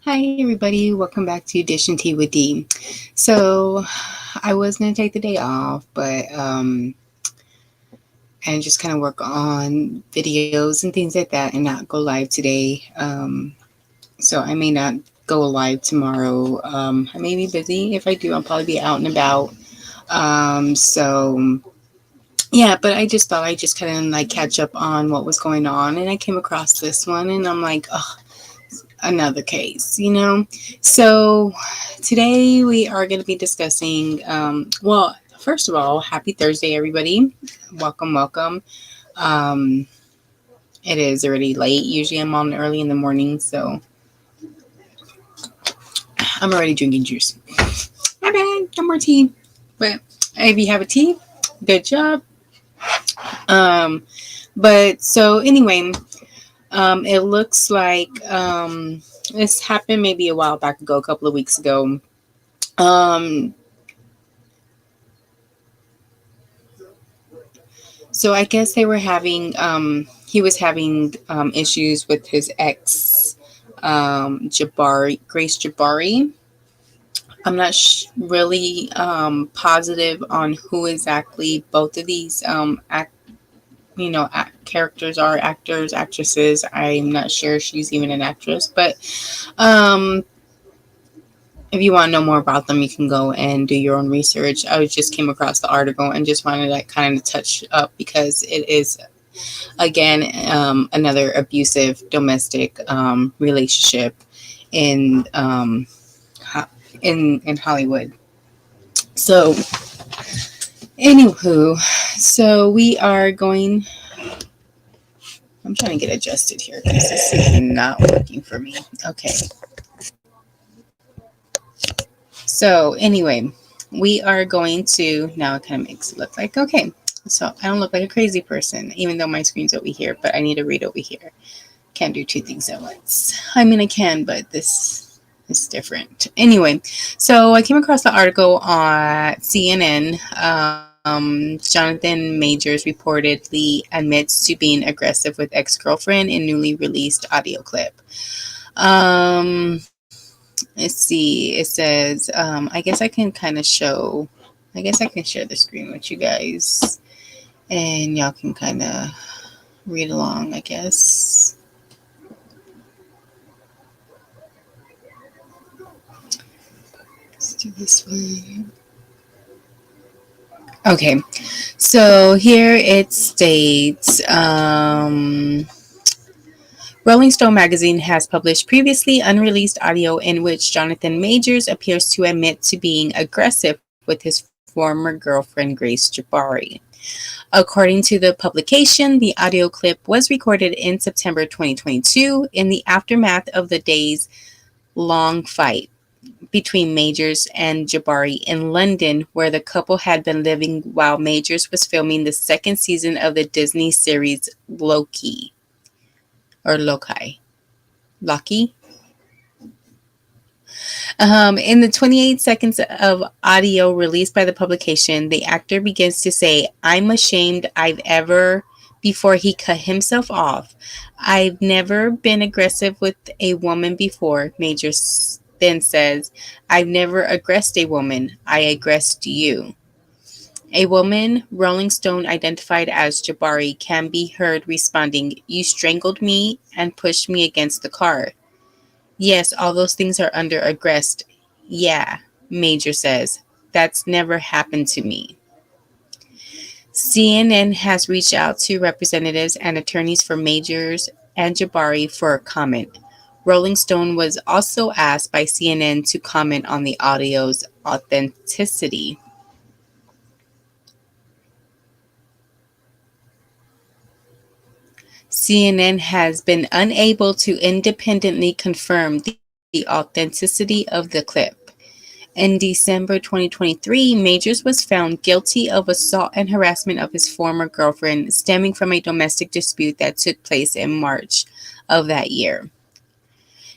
Hi everybody, welcome back to Dish and Tea with Dee. So I was gonna take the day off, but and just kind of work on videos and things like that, and not go live today. So I may not go live tomorrow. I may be busy. If I do, I'll probably be out and about. So yeah, but I just thought I'd just kind of like catch up on what was going on, and I came across this one, and I'm like, oh, another case. So today we are going to be discussing, well, first of all, happy Thursday, everybody. Welcome, welcome. Um, it is already late. Usually I'm on early in the morning, so I'm already drinking juice. My bad, no more tea. But if you have a tea, good job. Um, but so anyway, it looks like this happened maybe a while back ago, a couple of weeks ago. Um, so I guess they were having, he was having issues with his ex, Grace Jabari. I'm not really positive on who exactly both of these characters are, actors, actresses. I'm not sure she's even an actress, but um, if you want to know more about them, you can go and do your own research. I just came across the article and just wanted to kind of touch up because it is, again, another abusive domestic relationship in in Hollywood. So, anywho, so we are going. I'm trying to get adjusted here because this is not working for me. Okay. So anyway, we are going to, now it kind of makes it look like, okay, so I don't look like a crazy person, even though my screen's over here, but I need to read over here. Can't do two things at once. I mean, I can, but this is different. Anyway, so I came across the article on CNN. Jonathan Majors reportedly admits to being aggressive with ex-girlfriend in newly released audio clip. Let's see. It says, I guess I can kind of show, I guess I can share the screen with you guys and y'all can kind of read along, I guess. Let's do this one. Okay. So here it states, Rolling Stone magazine has published previously unreleased audio in which Jonathan Majors appears to admit to being aggressive with his former girlfriend Grace Jabari. According to the publication, the audio clip was recorded in September 2022 in the aftermath of the days-long fight between Majors and Jabari in London, where the couple had been living while Majors was filming the second season of the Disney series Loki. Or Loki. Loki? In the 28 seconds of audio released by the publication, the actor begins to say, "I'm ashamed I've ever," before he cut himself off. "I've never been aggressive with a woman before," Major then says. "I've never aggressed a woman. I aggressed you." A woman, Rolling Stone identified as Jabari, can be heard responding, "You strangled me and pushed me against the car." "Yes, all those things are under aggressed." "Yeah," Major says. "That's never happened to me." CNN has reached out to representatives and attorneys for Majors and Jabari for a comment. Rolling Stone was also asked by CNN to comment on the audio's authenticity. CNN has been unable to independently confirm the authenticity of the clip. In December 2023, Majors was found guilty of assault and harassment of his former girlfriend, stemming from a domestic dispute that took place in March of that year.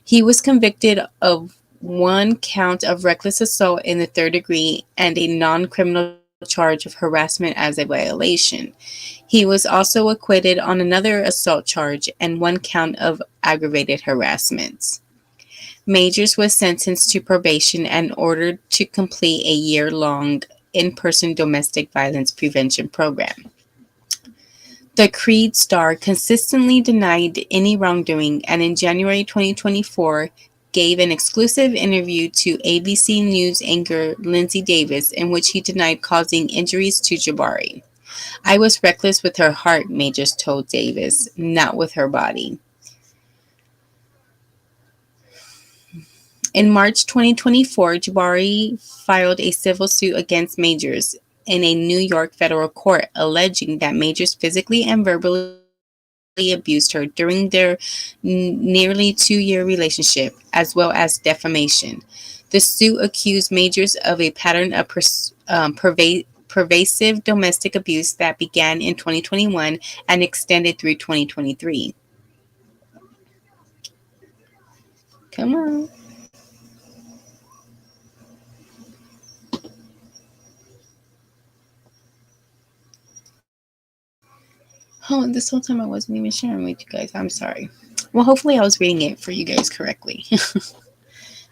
He was convicted of one count of reckless assault in the third degree and a non-criminal charge of harassment as a violation. He was also acquitted on another assault charge and one count of aggravated harassment. Majors was sentenced to probation and ordered to complete a year-long in-person domestic violence prevention program. The Creed star consistently denied any wrongdoing and in January 2024 gave an exclusive interview to ABC News anchor Lindsay Davis in which he denied causing injuries to Jabari. I was reckless with her heart, Majors told Davis, not with her body. In March 2024, Jabari filed a civil suit against Majors in a New York federal court, alleging that Majors physically and verbally abused her during their nearly 2-year relationship, as well as defamation. The suit accused Majors of a pattern of pervasive domestic abuse that began in 2021 and extended through 2023. Come on. Oh, this whole time I wasn't even sharing with you guys. I'm sorry. Well, hopefully I was reading it for you guys correctly.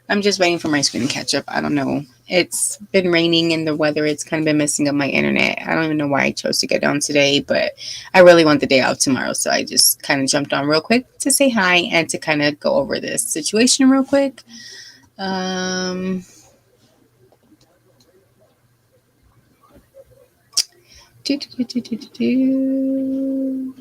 I'm just waiting for my screen to catch up. I don't know. It's been raining and the weather, it's kind of been messing up my internet. I don't even know why I chose to get on today, but I really want the day off tomorrow. So I just kind of jumped on real quick to say hi and to kind of go over this situation real quick. Do, do, do, do, do, do.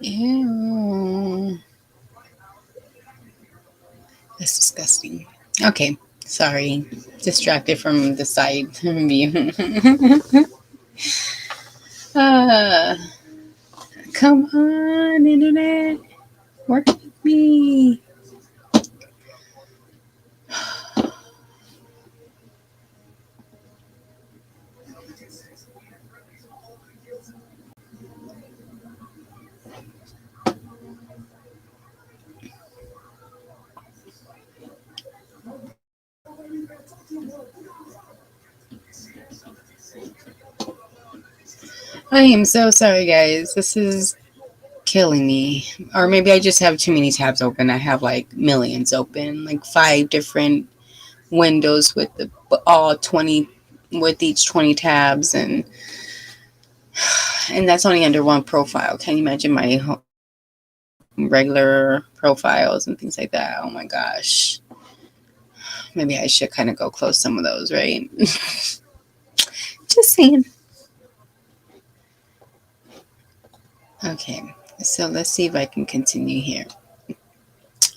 Ew. That's disgusting. Okay, sorry. Distracted from the side view. Come on, internet. Work with me. I am so sorry, guys. This is killing me. Or maybe I just have too many tabs open. I have like millions open, like 5 different windows with all 20, with each 20 tabs, and that's only under one profile. Can you imagine my regular profiles and things like that? Oh my gosh. Maybe I should kind of go close some of those, right? Just saying. Okay, so let's see if I can continue here.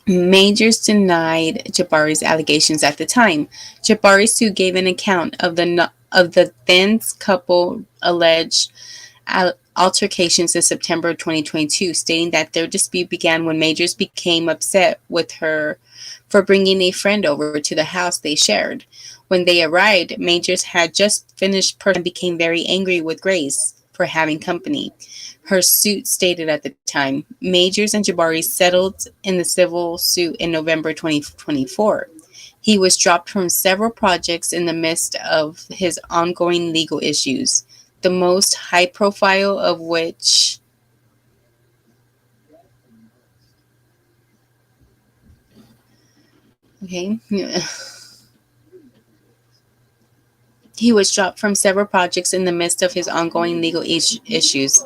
Majors denied Jabari's allegations at the time. Jabari's suit gave an account of the then couple alleged altercations in September 2022, stating that their dispute began when Majors became upset with her for bringing a friend over to the house they shared. When they arrived, Majors had just finished and became very angry with Grace for having company. Her suit stated at the time. Majors and Jabari settled in the civil suit in November 2024. He was dropped from several projects in the midst of his ongoing legal issues, the most high profile of which he was dropped from several projects in the midst of his ongoing legal issues,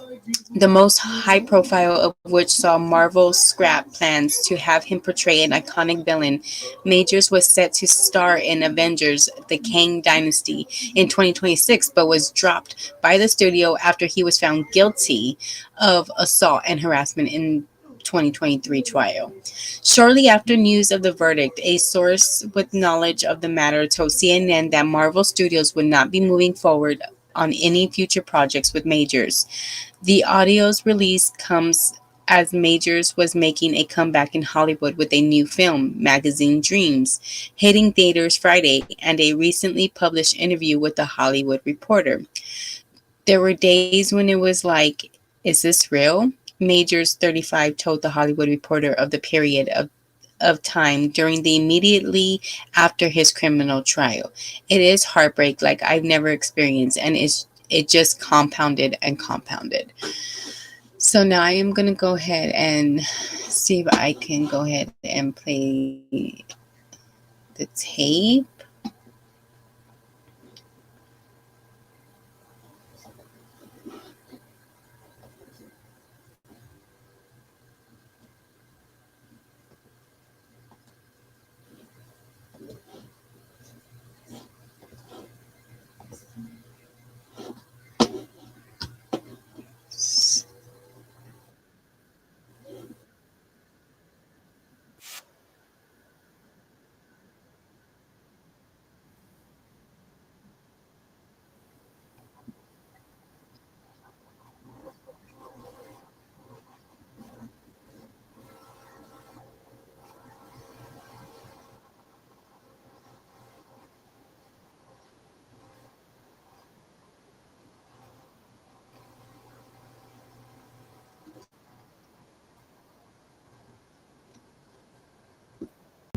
the most high profile of which saw Marvel scrap plans to have him portray an iconic villain. Majors was set to star in Avengers: The Kang Dynasty in 2026, but was dropped by the studio after he was found guilty of assault and harassment in 2023 trial. Shortly after news of the verdict, a source with knowledge of the matter told CNN that Marvel Studios would not be moving forward on any future projects with Majors. The audio's release comes as Majors was making a comeback in Hollywood with a new film, Magazine Dreams, hitting theaters Friday, and a recently published interview with The Hollywood Reporter. There were days when it was like, is this real? Majors, 35, told The Hollywood Reporter of the period of time during the immediately after his criminal trial. It is heartbreak like I've never experienced, and it just compounded and compounded. So now I am going to go ahead and see if I can go ahead and play the tape.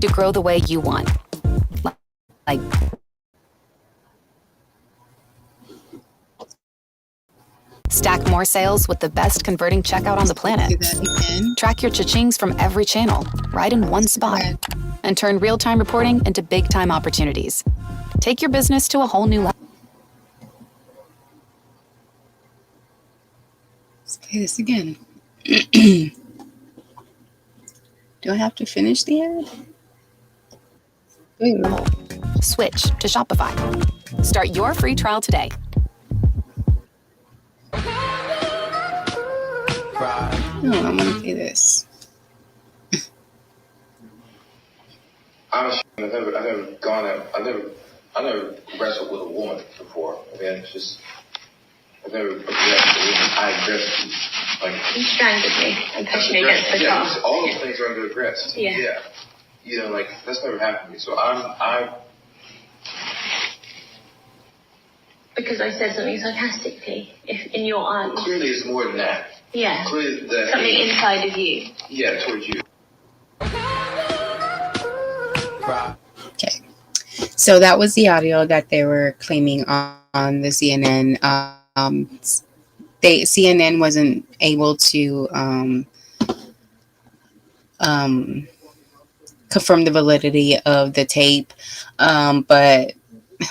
To grow the way you want. Like stack more sales with the best converting checkout on the planet. Track your cha-chings from every channel, right in one spot. And turn real-time reporting into big-time opportunities. Take your business to a whole new level. Let's play this again. Do I have to finish the ad? Wait. Switch to Shopify. Start your free trial today. No, I want to play this. Honestly, I've never wrestled with a woman before. Okay, it's just I've never aggressed a woman. I aggressed like you strangled me and pushed me against the car. All those things are under aggressed. Yeah. You know, like that's never happened to me. So I'm because I said something sarcastically. If in your eyes. Clearly, it's more than that. Yeah. Clearly, something inside of you. Yeah, towards you. Okay. So that was the audio that they were claiming on the CNN. CNN wasn't able to confirm the validity of the tape, but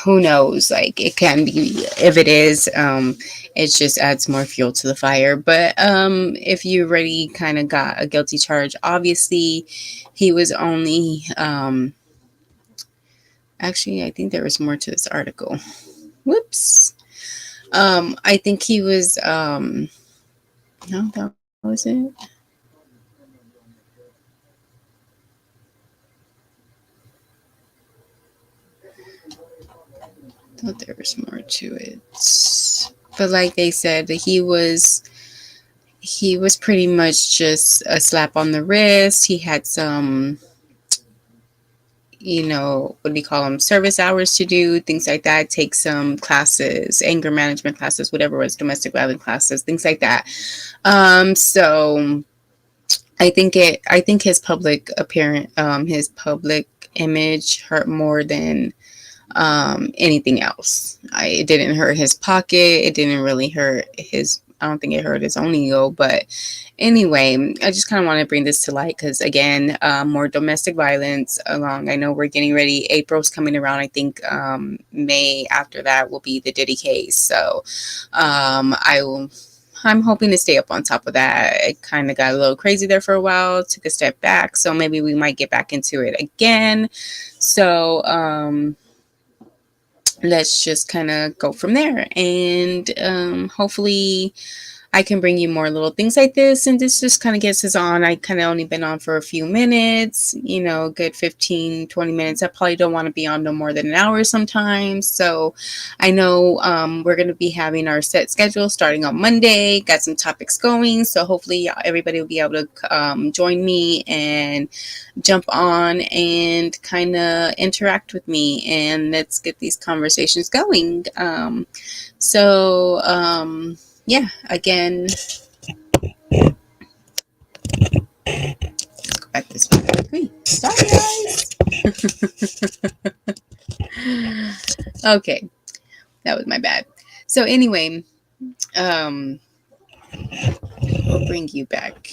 who knows? Like it can be. If it is, it just adds more fuel to the fire. But if you already kind of got a guilty charge, obviously he was only. Actually, I think there was more to this article. Whoops. I think he was. No, that was it. I thought there was more to it, but like they said, he was pretty much just a slap on the wrist. He had some, what do you call them, service hours to do, things like that. Take some classes, anger management classes, whatever it was, domestic violence classes, things like that. So I think his public appearance, his public image hurt more than anything else. It didn't hurt his pocket. It didn't really hurt his, I don't think it hurt his own ego. But anyway, I just kind of want to bring this to light because, again, more domestic violence along. I know we're getting ready. April's coming around. I think May after that will be the Diddy case. So I'm hoping to stay up on top of that. It kind of got a little crazy there for a while, took a step back. So maybe we might get back into it again. So, let's just kind of go from there, and hopefully I can bring you more little things like this. And this just kind of gets us on. I kind of only been on for a few minutes, good 15-20 minutes. I probably don't want to be on no more than an hour sometimes. So I know we're going to be having our set schedule starting on Monday. Got some topics going, so hopefully everybody will be able to join me and jump on and kind of interact with me, and let's get these conversations going. Yeah, again, let's go back this way. Wait, sorry guys. Okay, that was my bad. So anyway, We'll bring you back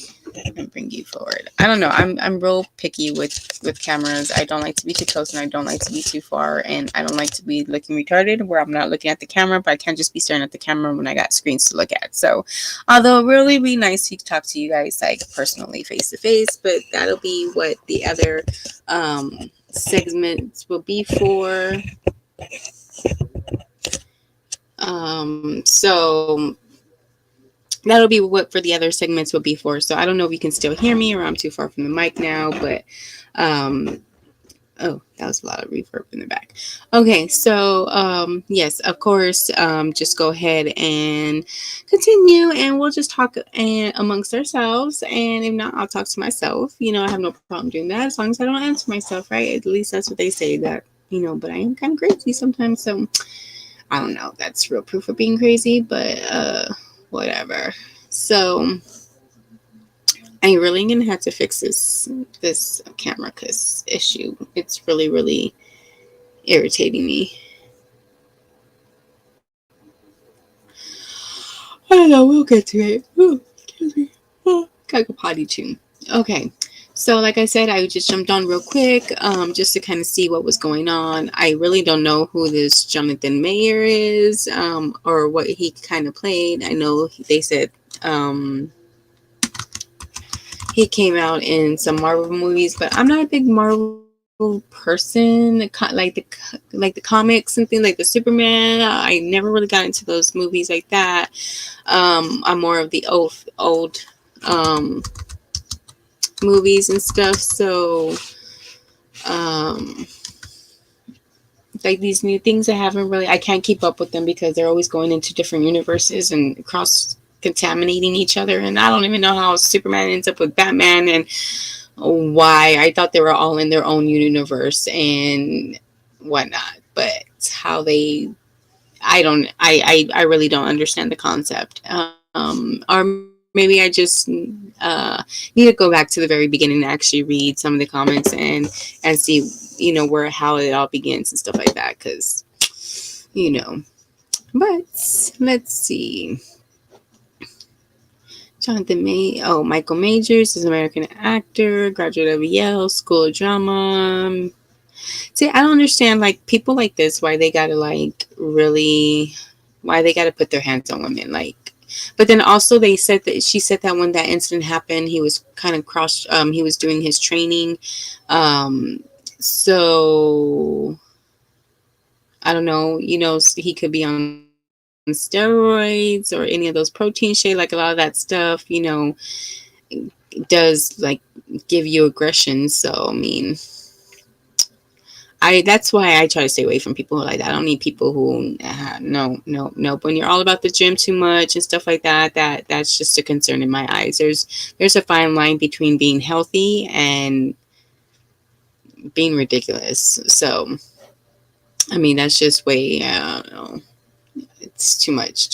and bring you forward. I don't know. I'm real picky with cameras. I don't like to be too close and I don't like to be too far, and I don't like to be looking retarded where I'm not looking at the camera, but I can't just be staring at the camera when I got screens to look at. So although it really be nice to talk to you guys like personally face to face, but that'll be what the other segments will be for. So that'll be what for the other segments will be for. So I don't know if you can still hear me or I'm too far from the mic now, but oh, that was a lot of reverb in the back. Okay, so yes, of course, just go ahead and continue and we'll just talk amongst ourselves, and if not, I'll talk to myself. You know, I have no problem doing that as long as I don't answer myself, right? At least that's what they say, that, you know, but I am kind of crazy sometimes, so I don't know, that's real proof of being crazy, but whatever. So I really gonna have to fix this camera cause issue. It's really irritating me. I don't know, we'll get to it. Oh, excuse me. Oh, gotta go potty too. Okay. So like I said, I just jumped on real quick just to kind of see what was going on. I really don't know who this Jonathan Mayer is or what he kind of played. I know they said he came out in some Marvel movies, but I'm not a big Marvel person. Like the comics and things like the Superman. I never really got into those movies like that. I'm more of the old movies and stuff. So like these new things, I can't keep up with them because they're always going into different universes and cross contaminating each other, and I don't even know how Superman ends up with Batman and why. I thought they were all in their own universe and whatnot, but how they, I really don't understand the concept. Or maybe I just need to go back to the very beginning and actually read some of the comments and see, you know, how it all begins and stuff like that, because, you know. But let's see. Michael Majors is an American actor, graduate of Yale School of Drama. See, I don't understand, like, people like this, why they gotta put their hands on women, like. But then also she said that when that incident happened, he was kind of he was doing his training. So I don't know, you know, he could be on steroids or any of those protein shake, like a lot of that stuff, you know, does like give you aggression. So I mean, that's why I try to stay away from people like that. I don't need people who no. When you're all about the gym too much and stuff like that, that's just a concern in my eyes. There's a fine line between being healthy and being ridiculous. So I mean, that's just way, I don't know. It's too much.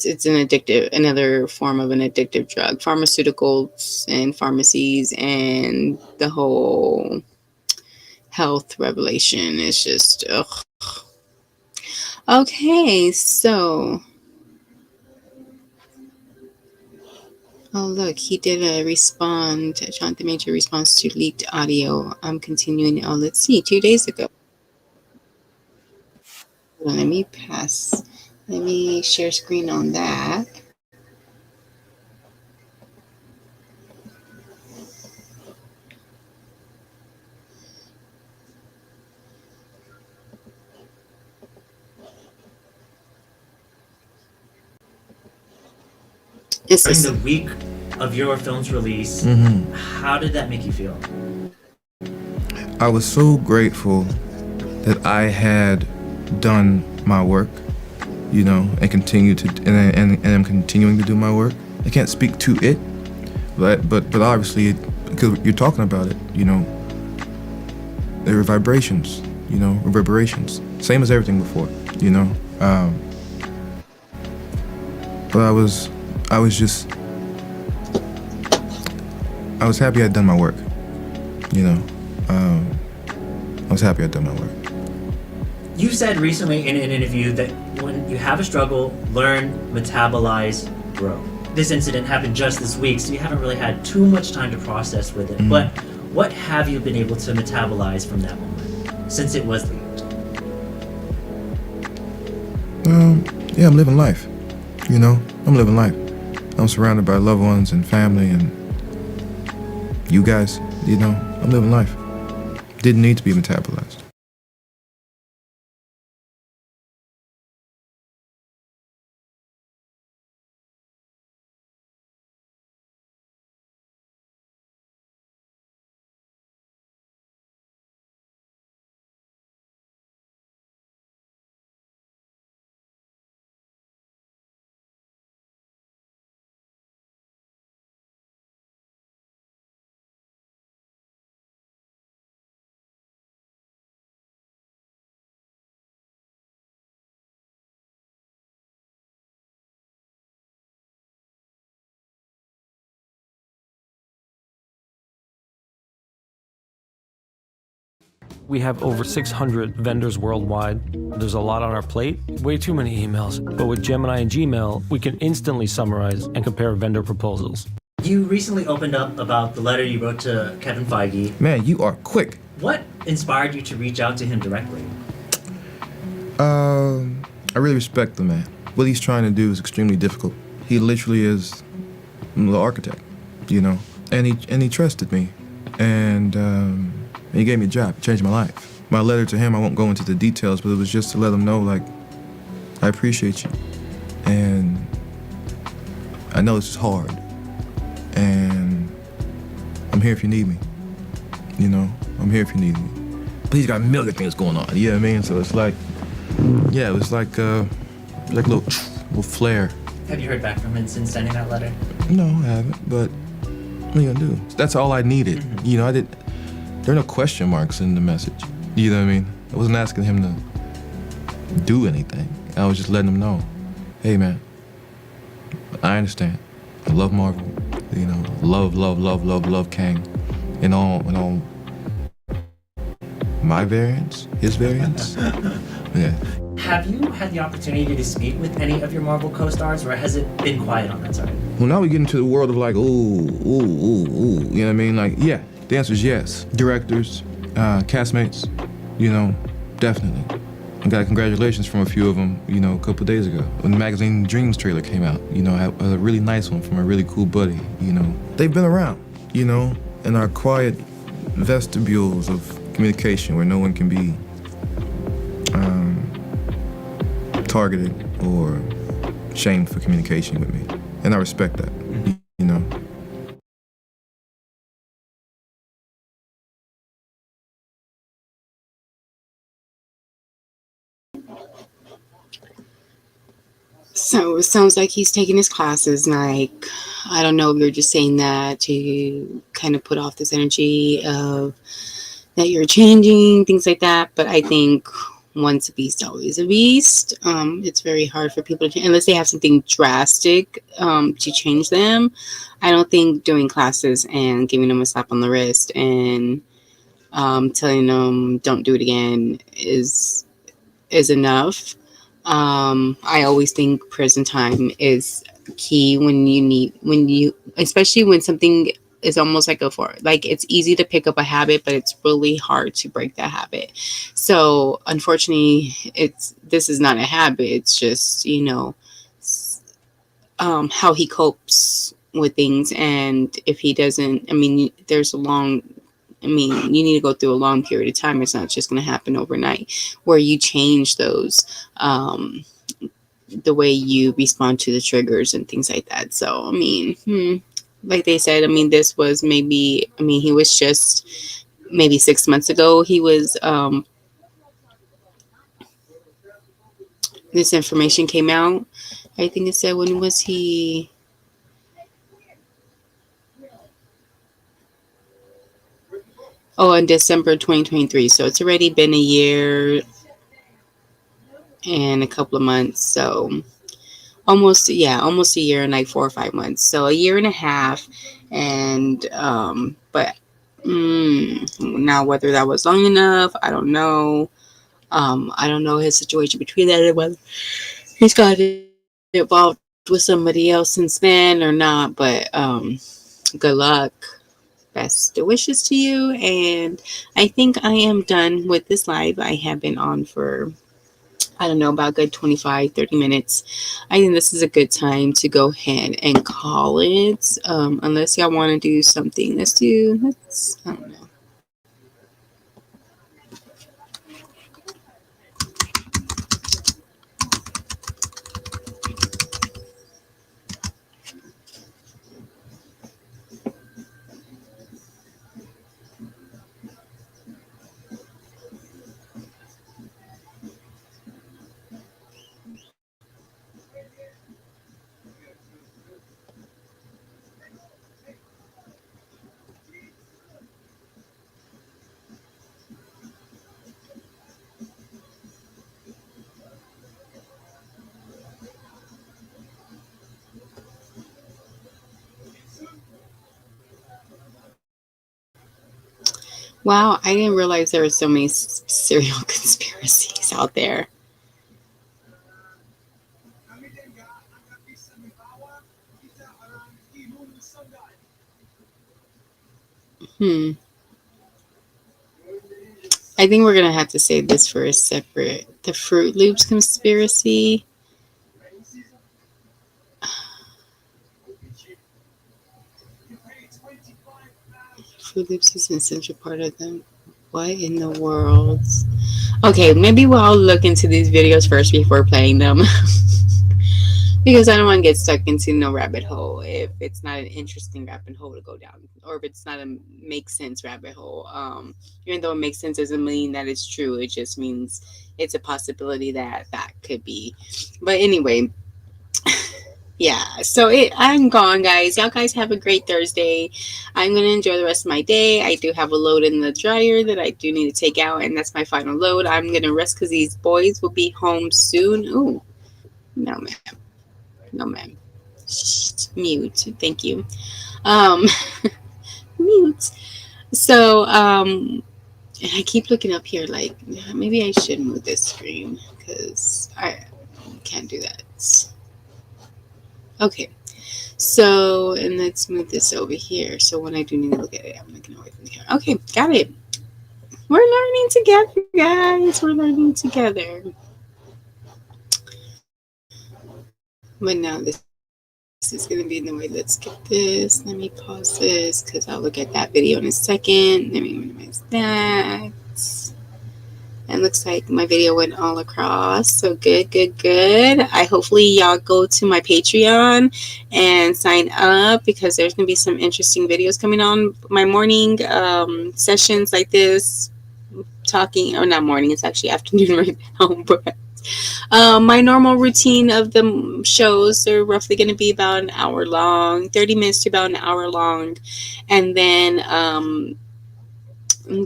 It's another form of an addictive drug. Pharmaceuticals and pharmacies and the whole health revelation is just, ugh. Okay, so. Oh, look, he did Jonathan Major response to leaked audio. I'm continuing. Oh, let's see, 2 days ago. Let me share screen on that. During the week of your film's release, how did that make you feel? I was so grateful that I had done my work, you know, and I'm continuing to do my work. I can't speak to it, but obviously, because you're talking about it, you know, there are vibrations, you know, reverberations, same as everything before, you know. But I was happy I'd done my work, you know. I was happy I'd done my work. You said recently in an interview that when you have a struggle, learn, metabolize, grow. This incident happened just this week, so you haven't really had too much time to process with it. But what have you been able to metabolize from that moment since it was leaked? Yeah, I'm living life. You know, I'm living life. I'm surrounded by loved ones and family and you guys, you know, I'm living life. Didn't need to be metabolized. We have over 600 vendors worldwide. There's a lot on our plate, way too many emails. But with Gemini and Gmail, we can instantly summarize and compare vendor proposals. You recently opened up about the letter you wrote to Kevin Feige. Man, you are quick. What inspired you to reach out to him directly? I really respect the man. What he's trying to do is extremely difficult. He literally is the architect, you know, and he trusted me, and he gave me a job. It changed my life. My letter to him, I won't go into the details, but it was just to let him know, like, I appreciate you, and I know this is hard, and I'm here if you need me. You know, I'm here if you need me. But he's got a million things going on. You know what I mean? So it's like, yeah, it was like a little flare. Have you heard back from him since sending that letter? No, I haven't. But what are you gonna do? That's all I needed. You know, there are no question marks in the message. You know what I mean? I wasn't asking him to do anything. I was just letting him know, hey man, I understand. I love Marvel. You know, love Kang, and all my variants, his variants. Yeah. Have you had the opportunity to speak with any of your Marvel co-stars, or has it been quiet on that side? Well, now we get into the world of like, ooh, you know what I mean? Like, yeah, the answer is yes. Directors, castmates, you know, definitely. I got congratulations from a few of them, you know, a couple days ago. When the magazine Dreams trailer came out, you know, I had a really nice one from a really cool buddy, you know. They've been around, you know, in our quiet vestibules of communication where no one can be targeted or shamed for communication with me. And I respect that, you know. So it sounds like he's taking his classes, and I don't know if you're just saying that to kind of put off this energy of that you're changing, things like that. But I think once a beast, always a beast. It's very hard for people to, unless they have something drastic to change them. I don't think doing classes and giving them a slap on the wrist and telling them don't do it again is enough. I always think prison time is key when you, especially when something is almost like it's easy to pick up a habit, but it's really hard to break that habit. So unfortunately, this is not a habit. It's just, you know, how he copes with things. And if he doesn't, I mean, you need to go through a long period of time. It's not just going to happen overnight where you change those, the way you respond to the triggers and things like that. So, I mean, like they said, I mean, this was maybe, I mean, he was just maybe 6 months ago. He was, this information came out. I think it said, when was he? Oh, in December 2023. So it's already been a year and a couple of months. So almost a year and like 4 or 5 months. So a year and a half. And, but now whether that was long enough, I don't know. I don't know his situation between that and whether he's got involved with somebody else since then or not, but good luck. Best wishes to you. And I think I am done with this live. I have been on for, I don't know, about good 25, 30 minutes. I think this is a good time to go ahead and call it. Unless y'all want to do something. I don't know. Wow, I didn't realize there were so many serial conspiracies out there. Hmm. I think we're gonna have to save this for a separate. The Fruit Loops conspiracy. Fruit Loops is an essential part of them. What in the world? Okay, maybe we'll look into these videos first before playing them. Because I don't want to get stuck into no rabbit hole if it's not an interesting rabbit hole to go down, or if it's not a make sense rabbit hole. Even though it makes sense doesn't mean that it's true. It just means it's a possibility that that could be. But anyway, yeah. So I'm gone, guys. Y'all guys have a great Thursday. I'm gonna enjoy the rest of my day. I do have a load in the dryer that I do need to take out, and that's my final load. I'm gonna rest because these boys will be home soon. Ooh, no, ma'am. No, ma'am. Shh, mute. Thank you. Um, mute. So, and I keep looking up here like maybe I should move this screen because I can't do that. Okay. So, and let's move this over here. So when I do need to look at it, I'm looking away from the camera. Okay, got it. We're learning together, guys. We're learning together. But now this is going to be in the way. Let's get this. Let me pause this because I'll look at that video in a second. Let me minimize that. It looks like my video went all across. So good, good, good. Hopefully y'all go to my Patreon and sign up because there's going to be some interesting videos coming on my morning sessions like this. Talking, or not morning, it's actually afternoon right now, but my normal routine of the shows are roughly going to be about an hour long, 30 minutes to about an hour long. And then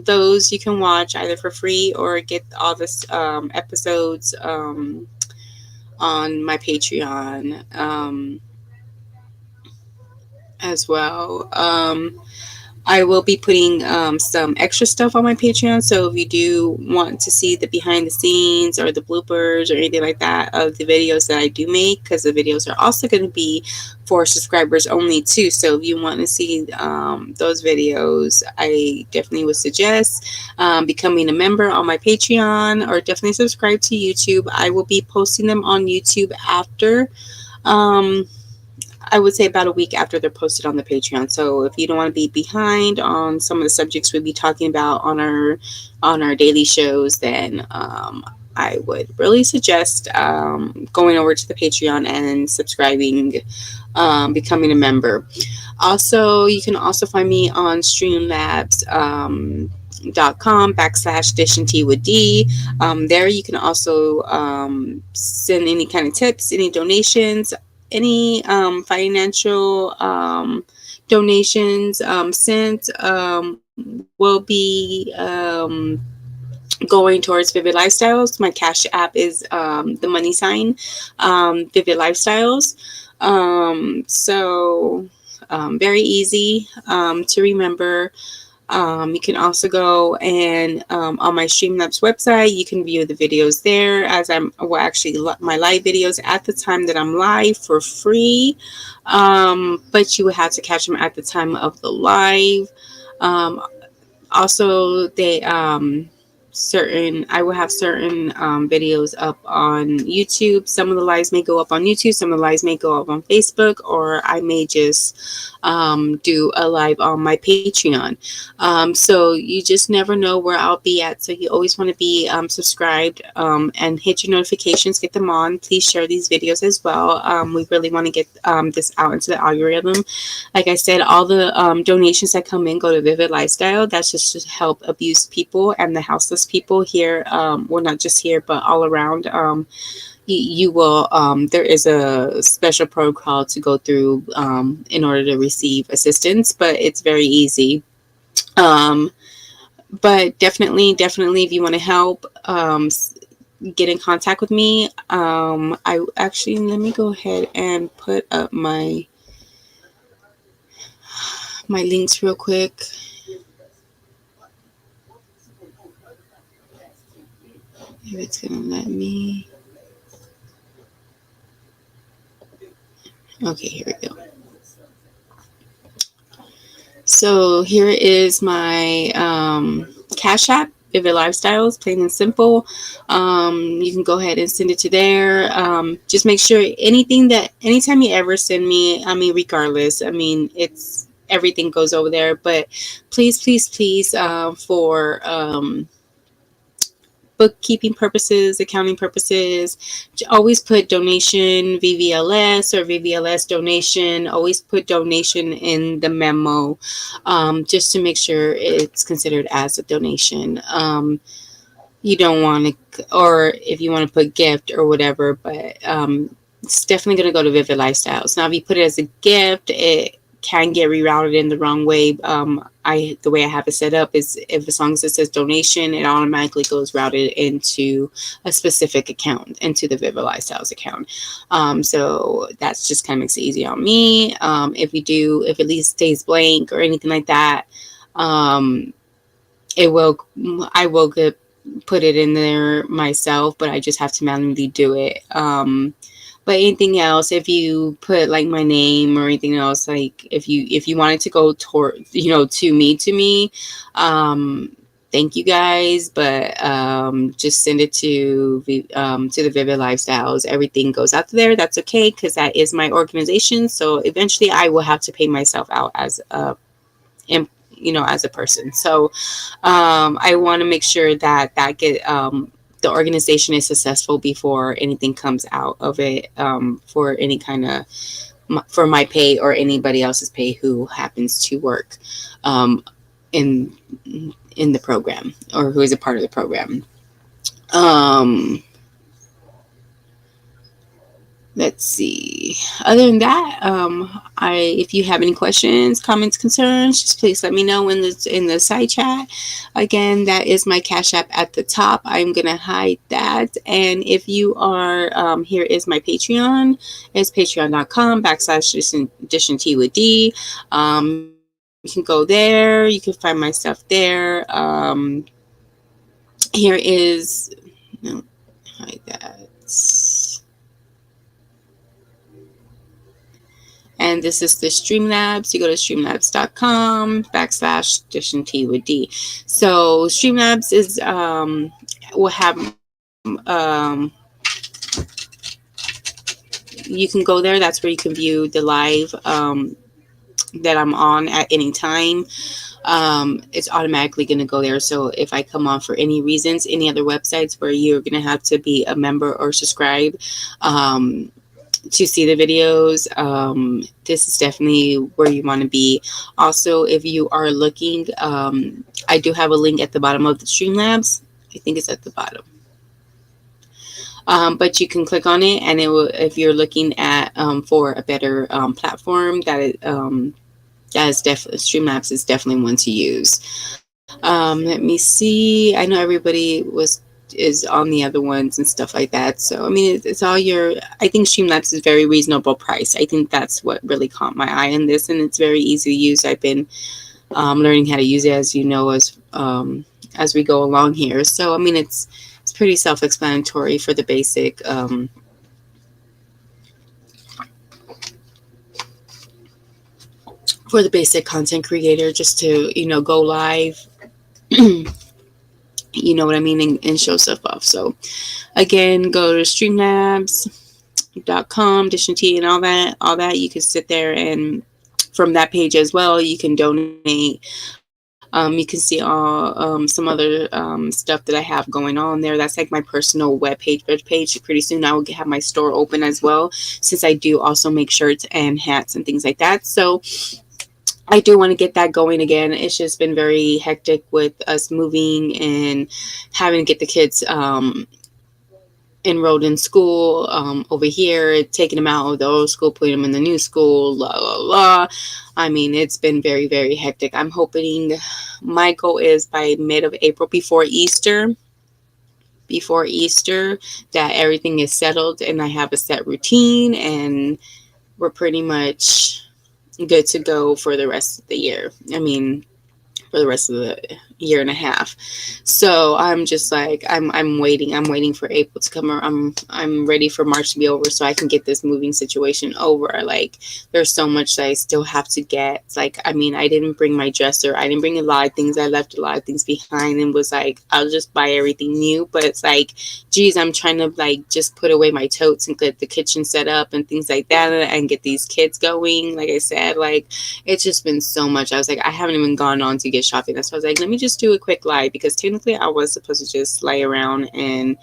those you can watch either for free or get all this episodes on my Patreon as well. I will be putting some extra stuff on my Patreon. So if you do want to see the behind the scenes or the bloopers or anything like that of the videos that I do make, because the videos are also going to be for subscribers only too. So if you want to see those videos, I definitely would suggest becoming a member on my Patreon, or definitely subscribe to YouTube. I will be posting them on YouTube after I would say about a week after they're posted on the Patreon. So if you don't want to be behind on some of the subjects we'll be talking about on our daily shows, then I would really suggest going over to the Patreon and subscribing, becoming a member. Also, you can also find me on streamlabs.com/dish and tea with D. There you can also send any kind of tips, any donations, any financial donations sent will be going towards Vivid Lifestyles. My Cash App is the money sign Vivid Lifestyles. So very easy to remember. You can also go and on my Streamlabs website, you can view the videos there, as actually my live videos at the time that I'm live for free, but you would have to catch them at the time of the live. Also, I will have certain videos up on YouTube. Some of the lives may go up on YouTube, some of the lives may go up on Facebook, or I may just do a live on my Patreon. So you just never know where I'll be at. So you always want to be subscribed and hit your notifications, get them on. Please share these videos as well. We really want to get this out into the algorithm. Like I said, all the donations that come in go to Vivid Lifestyle. That's just to help abused people and the houseless people here. Well, not just here, but all around. You will, there is a special protocol to go through in order to receive assistance, but it's very easy. But definitely, if you want to help, get in contact with me. I actually, let me go ahead and put up my links real quick. If it's gonna let me. Okay, here we go. So here is my Cash App, Vivid Lifestyles, plain and simple. You can go ahead and send it to there. Just make sure anytime you ever send me, I mean, regardless, I mean, it's everything goes over there, but please, for bookkeeping purposes, accounting purposes, always put donation VVLS or VVLS donation. Always put donation in the memo, just to make sure it's considered as a donation. You don't want to, or if you want to put gift or whatever, but it's definitely going to go to Vivid Lifestyles. Now, if you put it as a gift, it can get rerouted in the wrong way. The way I have it set up is, if as long as it says donation, it automatically goes routed into a specific account, into the Vivid Lifestyles account. So that's just kind of makes it easy on me. If it at least stays blank or anything like that, I will put it in there myself, but I just have to manually do it. But anything else, if you put like my name or anything else, like if you wanted to go toward, to me, thank you guys. But just send it to the Vivid Lifestyles. Everything goes out there. That's okay, because that is my organization. So eventually I will have to pay myself out as a person. So I want to make sure that the organization is successful before anything comes out of it, for any kind of, for my pay or anybody else's pay who happens to work in the program, or who is a part of the program. Let's see. Other than that, if you have any questions, comments, concerns, just please let me know in the side chat. Again, that is my Cash App at the top. I'm gonna hide that. And if you are, here is my Patreon. It's patreon.com/Edition T with D. You can go there. You can find my stuff there. Here is, no, hide that. And this is the Streamlabs. You go to streamlabs.com/Edition T with D. So Streamlabs is will have you can go there. That's where you can view the live that I'm on at any time. It's automatically going to go there. So if I come on for any reasons, any other websites where you're going to have to be a member or subscribe to see the videos, this is definitely where you want to be. Also, if you are looking, I do have a link at the bottom of the Streamlabs. I think it's at the bottom. But you can click on it, and it will, if you're looking at for a better platform, Streamlabs is definitely one to use. Let me see. I know everybody is on the other ones and stuff like that. So I mean, it's all I think Streamlabs is very reasonable price. I think that's what really caught my eye in this, and it's very easy to use. I've been learning how to use it, as you know, as we go along here. So I mean, it's pretty self-explanatory for the basic content creator, just to go live, you know what I mean, and show stuff off. So again, go to streamlabs.com, Dish and T, and all that. You can sit there, and from that page as well, you can donate. You can see all some other stuff that I have going on there. That's like my personal web page. Pretty soon I will have my store open as well, since I do also make shirts and hats and things like that. So I do want to get that going again. It's just been very hectic with us moving and having to get the kids enrolled in school over here, taking them out of the old school, putting them in the new school, la la la. I mean, it's been very, very hectic. I'm hoping, my goal is by mid of April, before Easter, that everything is settled and I have a set routine, and we're pretty much good to go for the rest of the year. I mean, for the rest of the year and a half. So I'm just like, I'm waiting for April to come. I'm ready for March to be over so I can get this moving situation over. Like, there's so much that I still have to get. It's like, I mean, I didn't bring my dresser. I didn't bring a lot of things. I left a lot of things behind and was like, I'll just buy everything new. But it's like, geez, I'm trying to like just put away my totes and get the kitchen set up and things like that and get these kids going. Like I said, like, it's just been so much. I was like, I haven't even gone on to get shopping. That's why I was like, let me just do a quick live, because technically I was supposed to just lay around and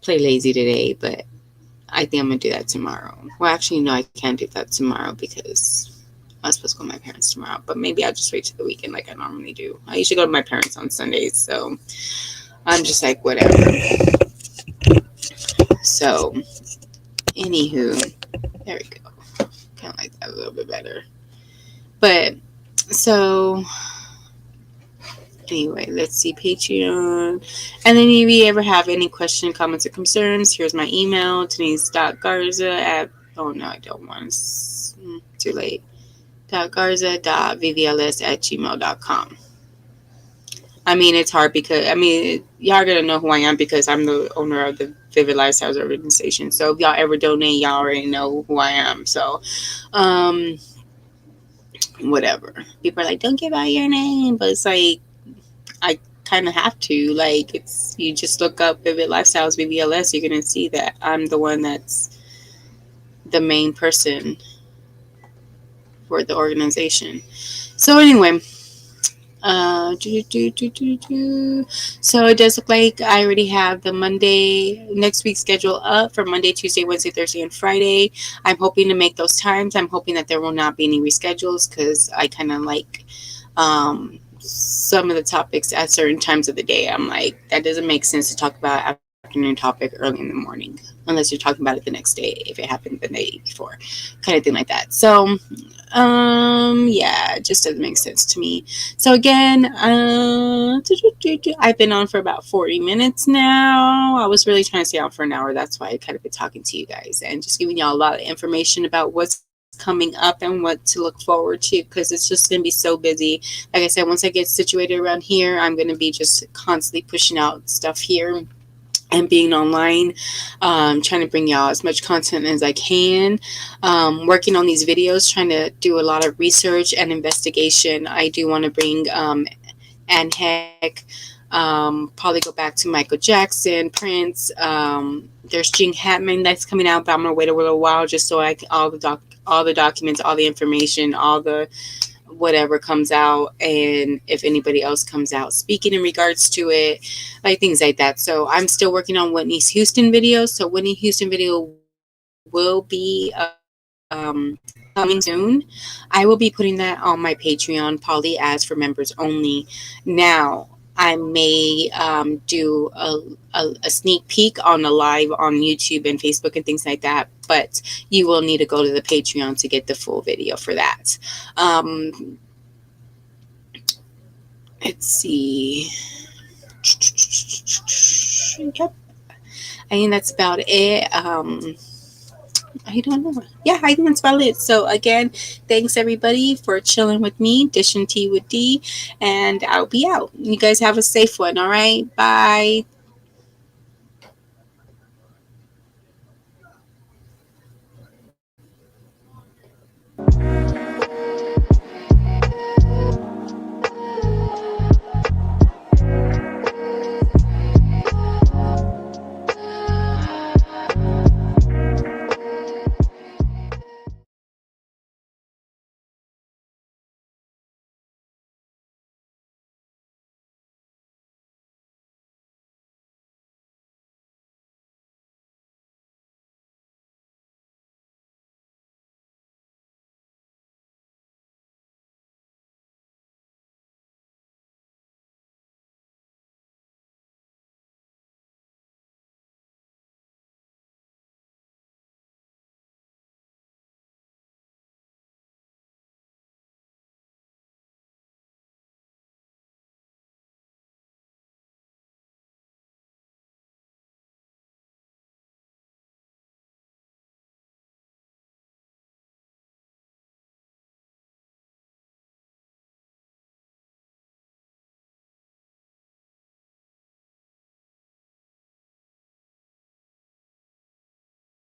play lazy today, but I think I'm gonna do that tomorrow. Well, actually, no, I can't do that tomorrow because I was supposed to go to my parents tomorrow, but maybe I'll just wait till the weekend like I normally do. I usually go to my parents on Sundays, so I'm just like, whatever. So anywho, there we go. Kind of like that a little bit better. But so anyway, let's see, Patreon. And then if you ever have any questions, comments, or concerns, here's my email, Denise.Garza at, oh no, I don't want to, too late, .garza.vvls@gmail.com. I mean, it's hard because, I mean, y'all gonna know who I am because I'm the owner of the Vivid Lifestyles organization. So if y'all ever donate, y'all already know who I am. So, whatever. People are like, don't give out your name, but it's like, I kind of have to. Like, it's, you just look up Vivid Lifestyles VVLS, you're gonna see that I'm the one that's the main person for the organization. So anyway, so it does look like I already have the next week's schedule up for Monday, Tuesday, Wednesday, Thursday, and Friday. I'm hoping to make those times. I'm hoping that there will not be any reschedules, because I kind of like some of the topics at certain times of the day. I'm like, that doesn't make sense to talk about afternoon topic early in the morning, unless you're talking about it the next day, if it happened the day before, kind of thing like that. So yeah, it just doesn't make sense to me. So again, I've been on for about 40 minutes now. I was really trying to stay on for an hour. That's why I kind of been talking to you guys and just giving y'all a lot of information about what's coming up and what to look forward to, because it's just going to be so busy. Like I said, once I get situated around here, I'm going to be just constantly pushing out stuff here and being online, trying to bring y'all as much content as I can, working on these videos, trying to do a lot of research and investigation. I do want to bring Anne Heck, probably go back to Michael Jackson, Prince. There's Gene Hackman that's coming out, but I'm gonna wait a little while just so I can all the documents, all the information, all the whatever comes out, and if anybody else comes out speaking in regards to it, like things like that. So I'm still working on Whitney Houston videos. So Whitney Houston video will be coming soon. I will be putting that on my Patreon, probably as for members only. Now, I may do a sneak peek on a live on YouTube and Facebook and things like that, but you will need to go to the Patreon to get the full video for that. Let's see. Yep. I think that's about it. I don't know. Yeah, I think that's about it. So again, thanks everybody for chilling with me, dishing tea with D, and I'll be out. You guys have a safe one. All right, bye.